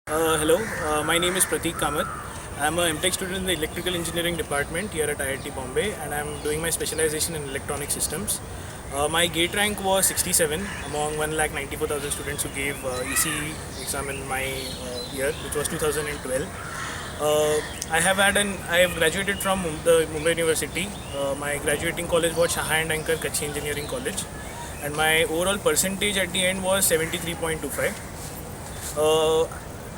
Hello, my name is Prateek Kamath. I'm a MTech student in the Electrical Engineering Department here at IIT Bombay, and I'm doing my specialization in electronic systems. My gate rank was 67 among 1,94,000 students who gave ECE exam in my year, which was 2012. I have graduated from the Mumbai University. My graduating college was Shah and Anchor Kachi Engineering College, and my overall percentage at the end was 73.25. Uh,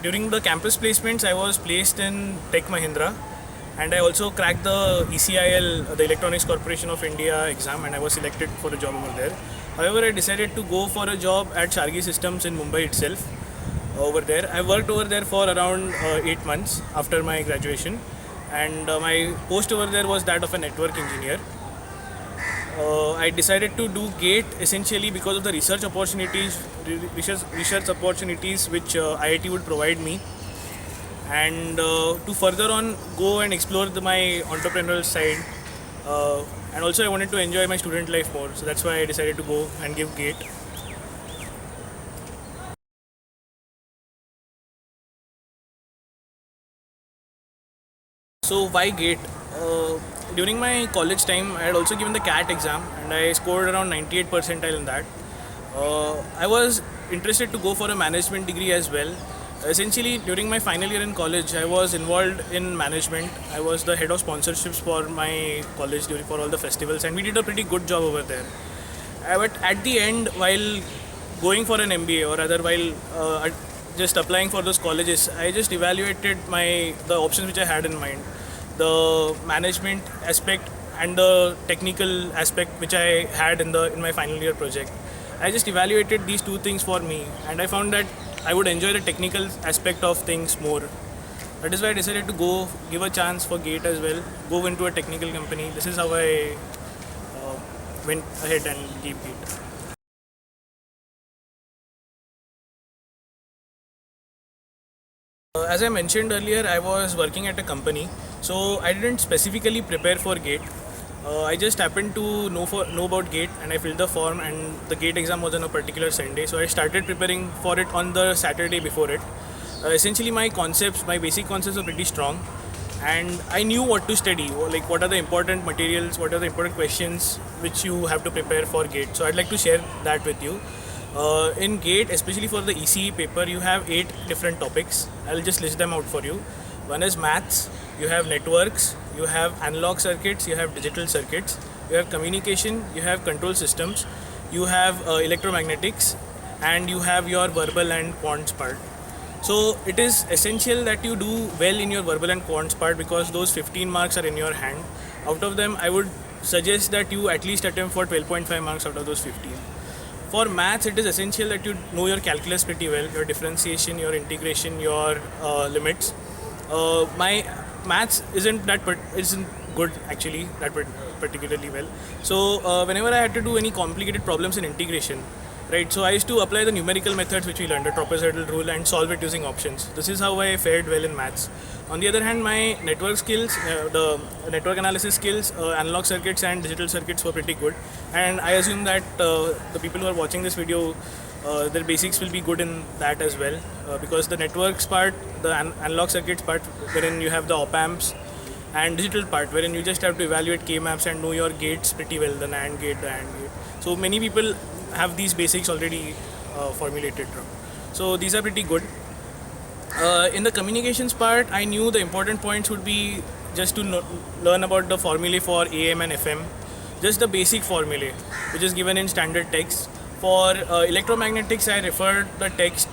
During the campus placements, I was placed in Tech Mahindra, and I also cracked the ECIL, the Electronics Corporation of India exam, and I was selected for a job over there. However, I decided to go for a job at Shargi Systems in Mumbai itself. Over there, I worked over there for around 8 months after my graduation, and my post over there was that of a network engineer. I decided to do GATE essentially because of the research opportunities which IIT would provide me, and to further on go and explore my entrepreneurial side. And also, I wanted to enjoy my student life more, so that's why I decided to go and give GATE. So why GATE? During my college time, I had also given the CAT exam, and I scored around 98 percentile in that. I was interested to go for a management degree as well. Essentially, during my final year in college, I was involved in management. I was the head of sponsorships for my college for all the festivals, and we did a pretty good job over there. But at the end, while going for an MBA, or rather while just applying for those colleges, I just evaluated the options which I had in mind, the management aspect and the technical aspect which I had in my final year project. I just evaluated these two things for me, and I found that I would enjoy the technical aspect of things more. That is why I decided to go give a chance for GATE as well, go into a technical company. This is how I went ahead and gave GATE. As I mentioned earlier, I was working at a company, so I didn't specifically prepare for GATE. I just happened to know about GATE, and I filled the form, and the GATE exam was on a particular Sunday, so I started preparing for it on the Saturday before it. Essentially, my basic concepts are pretty strong, and I knew what to study, like what are the important materials, what are the important questions which you have to prepare for GATE. So I'd like to share that with you. In GATE, especially for the ECE paper, you have 8 different topics. I'll just list them out for you. One is maths, you have networks, you have analog circuits, you have digital circuits, you have communication, you have control systems, you have electromagnetics, and you have your verbal and quants part. So it is essential that you do well in your verbal and quants part, because those 15 marks are in your hand. Out of them, I would suggest that you at least attempt for 12.5 marks out of those 15. For maths, it is essential that you know your calculus pretty well, your differentiation, your integration, your limits. My maths isn't good actually particularly well. So whenever I had to do any complicated problems in integration, right? So I used to apply the numerical methods which we learned, the trapezoidal rule, and solve it using options. This is how I fared well in maths. On the other hand, my network skills, the network analysis skills, analog circuits and digital circuits were pretty good. And I assume that the people who are watching this video, their basics will be good in that as well, because the networks part, the analog circuits part, wherein you have the op amps, and digital part, wherein you just have to evaluate K maps and know your gates pretty well, the NAND gate, the AND gate. So many people have these basics already formulated. So these are pretty good. In the communications part, I knew the important points would be just to learn about the formulae for AM and FM, just the basic formulae, which is given in standard text. For electromagnetics, I referred the text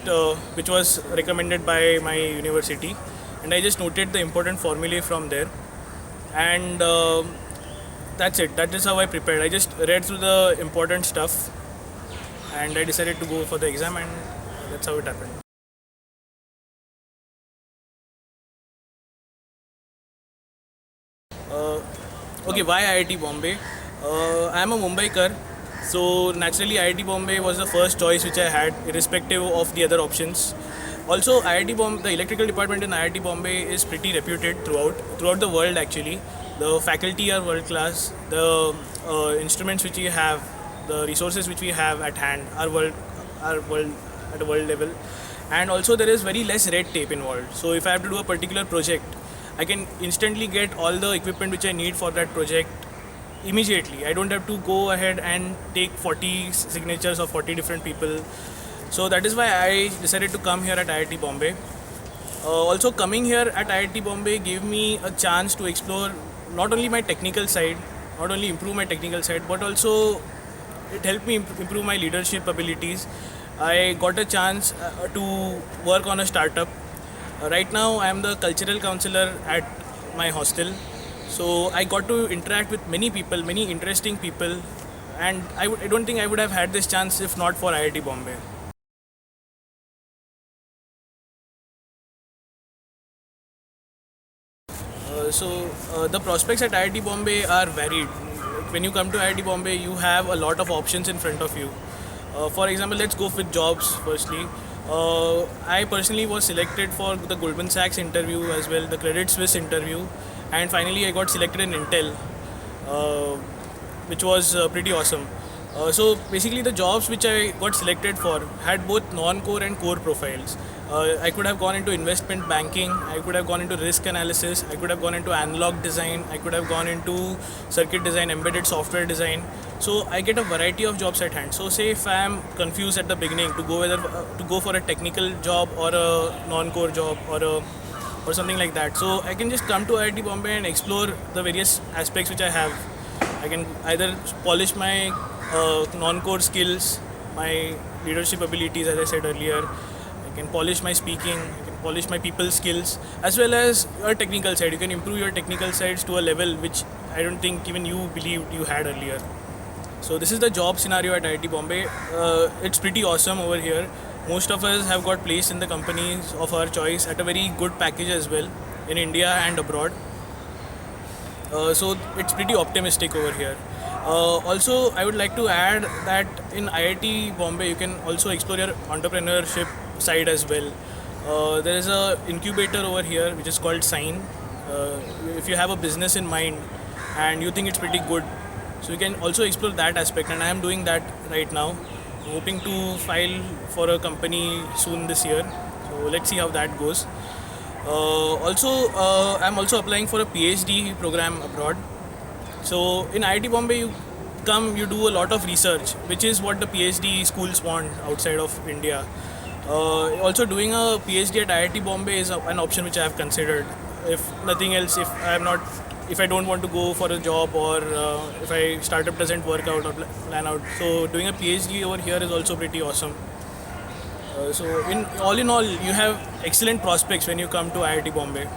which was recommended by my university, and I just noted the important formulae from there. And that's it. That is how I prepared. I just read through the important stuff, and I decided to go for the exam, and that's how it happened. Okay, why IIT Bombay? I am a Mumbaikar, so naturally IIT Bombay was the first choice which I had, irrespective of the other options. Also, IIT Bombay, the electrical department in IIT Bombay is pretty reputed throughout the world. Actually, the faculty are world class. The instruments which we have, the resources which we have at hand are world at a world level, and also there is very less red tape involved. So if I have to do a particular project, I can instantly get all the equipment which I need for that project immediately. I don't have to go ahead and take 40 signatures of 40 different people. So that is why I decided to come here at IIT Bombay. Also, coming here at IIT Bombay gave me a chance to explore not only my technical side, not only improve my technical side, but also it helped me improve my leadership abilities. I got a chance to work on a startup. Right now, I am the cultural counselor at my hostel. So I got to interact with many people, many interesting people, and I don't think I would have had this chance if not for IIT Bombay. The prospects at IIT Bombay are varied. When you come to IIT Bombay, you have a lot of options in front of you. For example, let's go with jobs firstly. I personally was selected for the Goldman Sachs interview as well, the Credit Suisse interview, and finally I got selected in Intel, uh, which was pretty awesome. So basically, the jobs which I got selected for had both non-core and core profiles. I could have gone into investment banking, I could have gone into risk analysis, I could have gone into analog design, I could have gone into circuit design, embedded software design. So I get a variety of jobs at hand. So say if I am confused at the beginning to go whether to go for a technical job or a non-core job or something like that. So I can just come to IIT Bombay and explore the various aspects which I have. I can either polish my non-core skills, my leadership abilities, as I said earlier. I can polish my speaking. I can polish my people skills, as well as your technical side. You can improve your technical sides to a level which I don't think even you believed you had earlier. So this is the job scenario at IIT Bombay. It's pretty awesome over here. Most of us have got placed in the companies of our choice at a very good package as well in India and abroad. So it's pretty optimistic over here. Also, I would like to add that in IIT Bombay, you can also explore your entrepreneurship side as well. There is a incubator over here which is called Sign. If you have a business in mind and you think it's pretty good, so you can also explore that aspect. And I am doing that right now. I'm hoping to file for a company soon this year. So let's see how that goes. I'm also applying for a PhD program abroad. So in IIT Bombay, you come, you do a lot of research, which is what the PhD schools want outside of India. Also, doing a PhD at IIT Bombay is an option which I have considered. If nothing else, if I don't want to go for a job or if I startup doesn't work out or plan out, so doing a PhD over here is also pretty awesome. So in all, you have excellent prospects when you come to IIT Bombay.